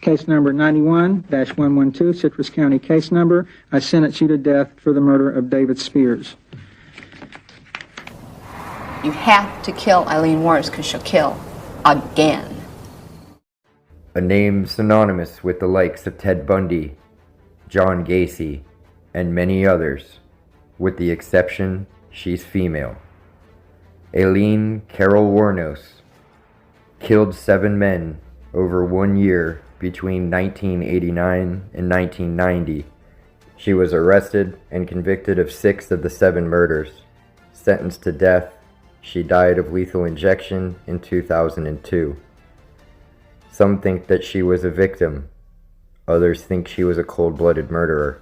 case number 91-112, Citrus County case number. I sentence you to death for the murder of Devid Spears. You have to kill Aileen Wuornos because she'll kill again. A name synonymous with the likes of Ted Bundy, John Gacy, and many others, with the exception she's female. Aileen Carol Wuornos killed 7 men over 1 year between 1989 and 1990. She was arrested and convicted of 6 of the 7 murders. Sentenced to death, she died of lethal injection in 2002. Some think that she was a victim. Others think she was a cold-blooded murderer.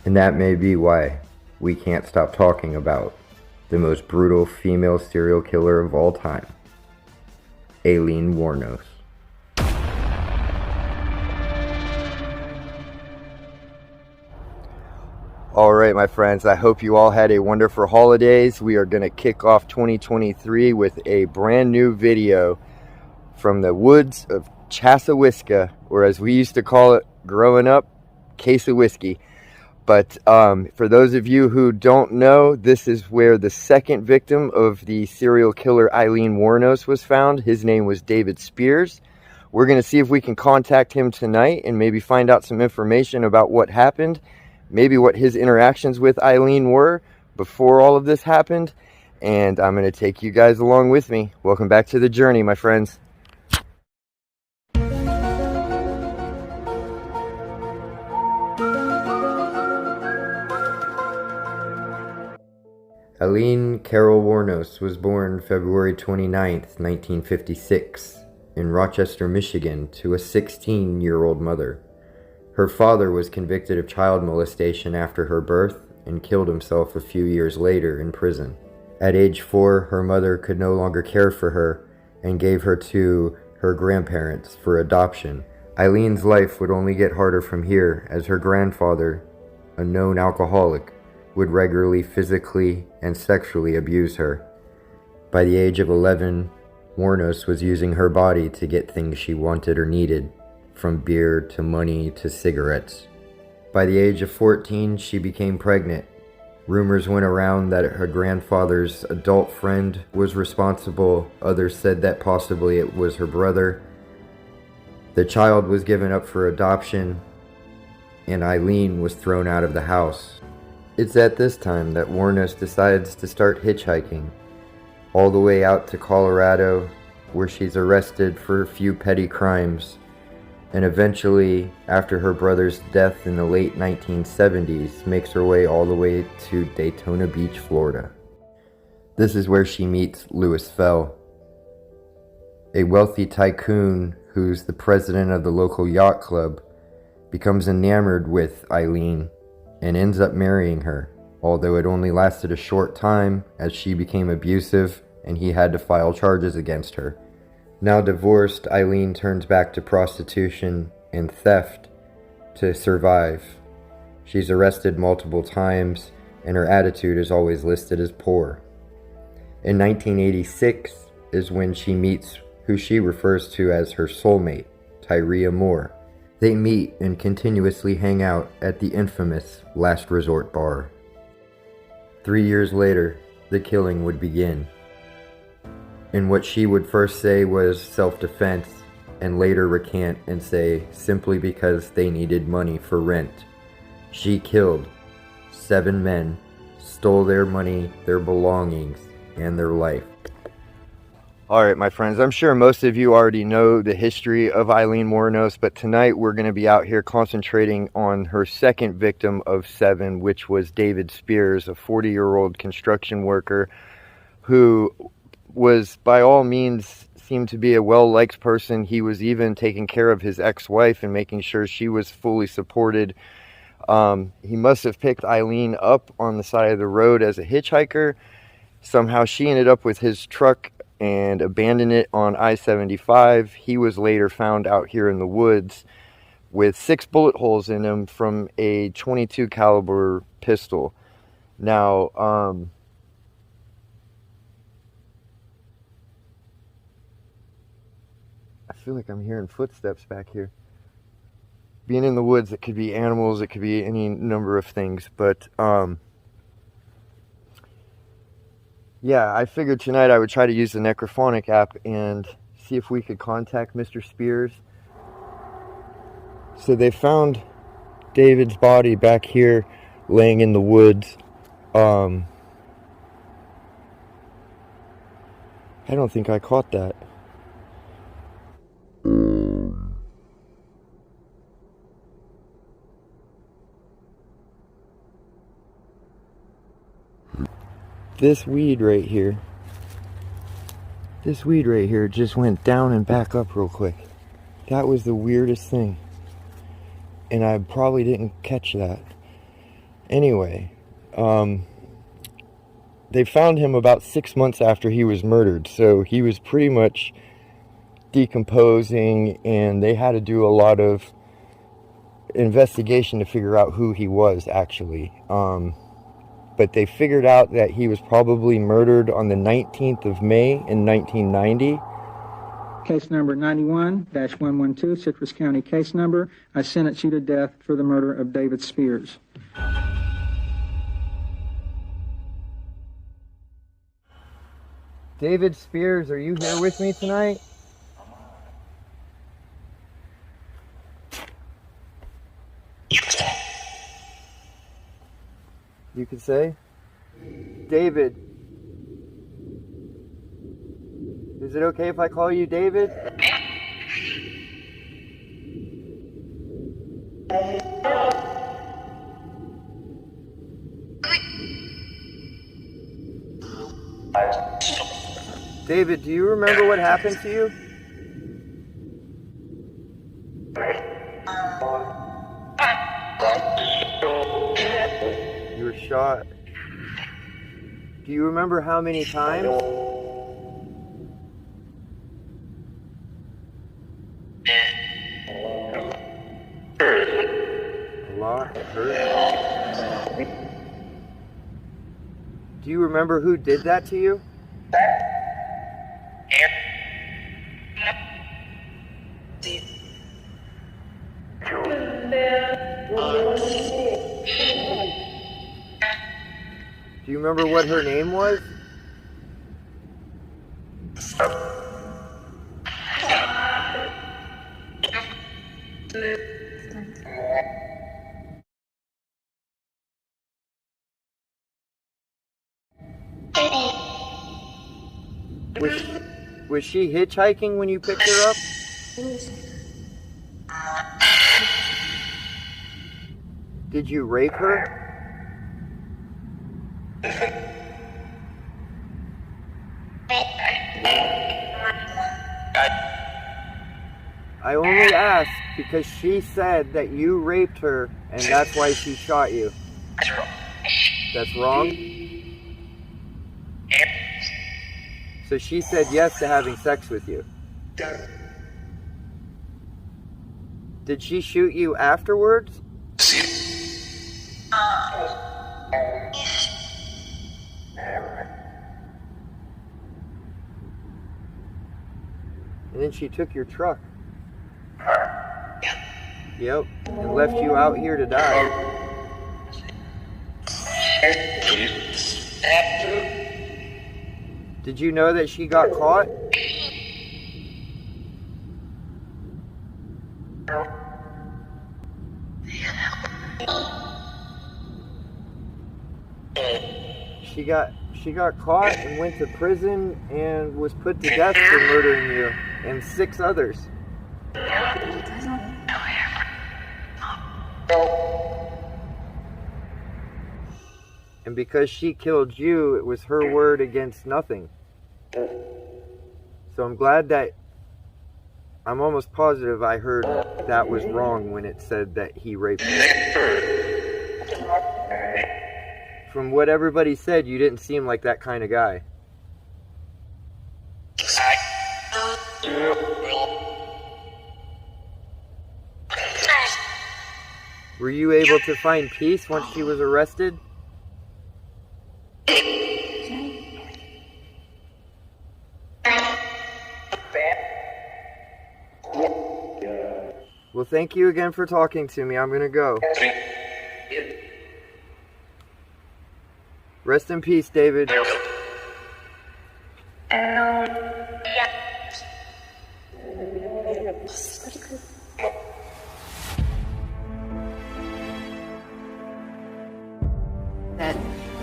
And that may be why we can't stop talking about the most brutal female serial killer of all time, Aileen Wuornos. Alright, my friends, I hope you all had a wonderful holidays. We are going to kick off 2023 with a brand new video from the woods of Chassawisca, or as we used to call it growing up, Case of Whiskey. But for those of you who don't know, this is where the second victim of the serial killer Aileen Wuornos was found. His name was Devid Spears. We're going to see if we can contact him tonight and maybe find out some information about what happened, maybe what his interactions with Aileen were before all of this happened. And I'm going to take you guys along with me. Welcome back to the journey, my friends. Aileen Carol Wuornos was born February 29th, 1956, in Rochester, Michigan, to a 16-year-old mother. Her father was convicted of child molestation after her birth and killed himself a few years later in prison. At age 4, her mother could no longer care for her and gave her to her grandparents for adoption. Aileen's life would only get harder from here, as her grandfather, a known alcoholic, would regularly physically and sexually abuse her. By the age of 11, Wuornos was using her body to get things she wanted or needed, from beer to money to cigarettes. By the age of 14, she became pregnant. Rumors went around that her grandfather's adult friend was responsible. Others said that possibly it was her brother. The child was given up for adoption, and Aileen was thrown out of the house. It's at this time that Wuornos decides to start hitchhiking, all the way out to Colorado, where she's arrested for a few petty crimes, and eventually, after her brother's death in the late 1970s, makes her way all the way to Daytona Beach, Florida. This is where she meets Louis Fell, a wealthy tycoon who's the president of the local yacht club, becomes enamored with Aileen and ends up marrying her, although it only lasted a short time as she became abusive and he had to file charges against her. Now divorced, Aileen turns back to prostitution and theft to survive. She's arrested multiple times and her attitude is always listed as poor. In 1986 is when she meets who she refers to as her soulmate, Tyria Moore. They meet and continuously hang out at the infamous Last Resort bar. 3 years later, the killing would begin. In what she would first say was self-defense, and later recant and say simply because they needed money for rent. She killed 7 men, stole their money, their belongings, and their life. Alright, my friends, I'm sure most of you already know the history of Aileen Wuornos, but tonight we're going to be out here concentrating on her second victim of 7, which was Devid Spears, a 40-year-old construction worker who was, by all means, seemed to be a well-liked person. He was even taking care of his ex-wife and making sure she was fully supported. He must have picked Aileen up on the side of the road as a hitchhiker. Somehow she ended up with his truck and abandoned it on I-75. He was later found out here in the woods with 6 bullet holes in him from a .22 caliber pistol. Now, I feel like I'm hearing footsteps back here. being in the woods, it could be animals, it could be any number of things, but yeah, I figured tonight I would try to use the Necrophonic app and see if we could contact Mr. Spears. So they found David's body back here laying in the woods. I don't think I caught that. This weed right here just went down and back up real quick. That was the weirdest thing. And I probably didn't catch that. Anyway, they found him about 6 months after he was murdered, so he was pretty much decomposing, and they had to do a lot of investigation to figure out who he was actually. But they figured out that he was probably murdered on the 19th of May in 1990. Case number 91-112, Citrus County case number. I sentence you to death for the murder of Devid Spears. Devid Spears, are you here with me tonight? You could say? David. Is it okay if I call you David? David, do you remember what happened to you? You were shot. Do you remember how many times? A lot. It hurt. Do you remember who did that to you? Do you remember what her name was? Was she hitchhiking when you picked her up? Did you rape her? I only asked because she said that you raped her and that's why she shot you. That's wrong? So she said yes to having sex with you. Did she shoot you afterwards? And then she took your truck. Yep, and left you out here to die. Did you know that she got caught? She got caught and went to prison and was put to death for murdering you and 6 others. And because she killed you, it was her word against nothing. So I'm glad that, I'm almost positive I heard that was wrong when it said that he raped her. From what everybody said, you didn't seem like that kind of guy. Were you able to find peace once she was arrested? Well, thank you again for talking to me. I'm gonna go. Rest in peace, David. That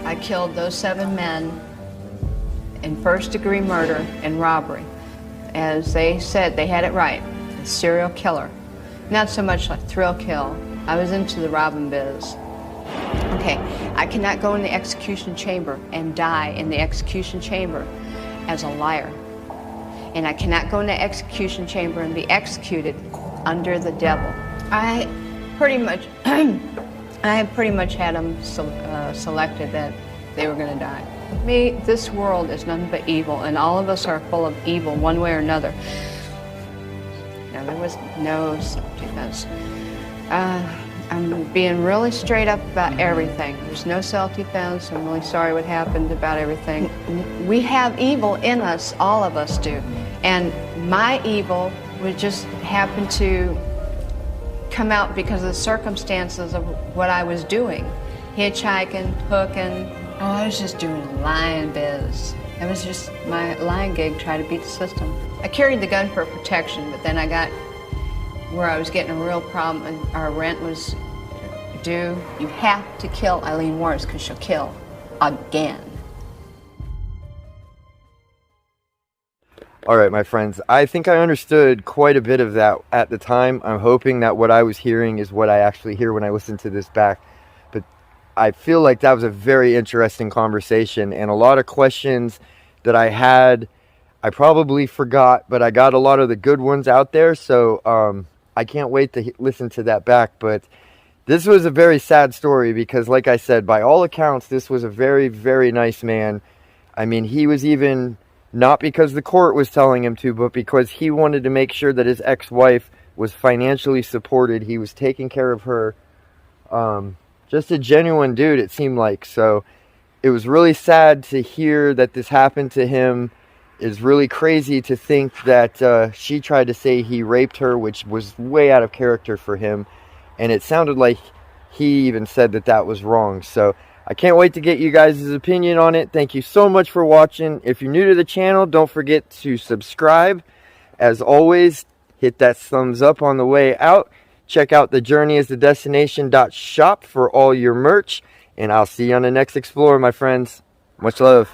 I killed those 7 men in first-degree murder and robbery. As they said, they had it right. A serial killer. Not so much like thrill kill. I was into the robbing biz. Okay, I cannot go in the execution chamber and die in the execution chamber as a liar. And I cannot go in the execution chamber and be executed under the devil. I pretty much had them selected that they were going to die. Me, this world is nothing but evil, and all of us are full of evil one way or another. Now, there was no self-defense. I'm being really straight up about everything. There's no self-defense. I'm really sorry what happened about everything. We have evil in us, all of us do. And my evil would just happen to come out because of the circumstances of what I was doing. Hitchhiking, hooking. Oh, I was just doing a lying biz. That was just my lying gig, try to beat the system. I carried the gun for protection, but then I got where I was getting a real problem and our rent was due. You have to kill Aileen Wuornos because she'll kill again. All right, my friends, I think I understood quite a bit of that at the time. I'm hoping that what I was hearing is what I actually hear when I listen to this back. But I feel like that was a very interesting conversation, and a lot of questions that I had, I probably forgot, but I got a lot of the good ones out there, so I can't wait to listen to that back. But this was a very sad story because, like I said, by all accounts, this was a very, very nice man. I mean, he was even, not because the court was telling him to, but because he wanted to make sure that his ex-wife was financially supported. He was taking care of her. Just a genuine dude, it seemed like. So it was really sad to hear that this happened to him. It's really crazy to think that she tried to say he raped her, which was way out of character for him. And it sounded like he even said that that was wrong. So I can't wait to get you guys' opinion on it. Thank you so much for watching. If you're new to the channel, don't forget to subscribe. As always, hit that thumbs up on the way out. Check out the journeyisthedestination.shop for all your merch. And I'll see you on the next Explorer, my friends. Much love.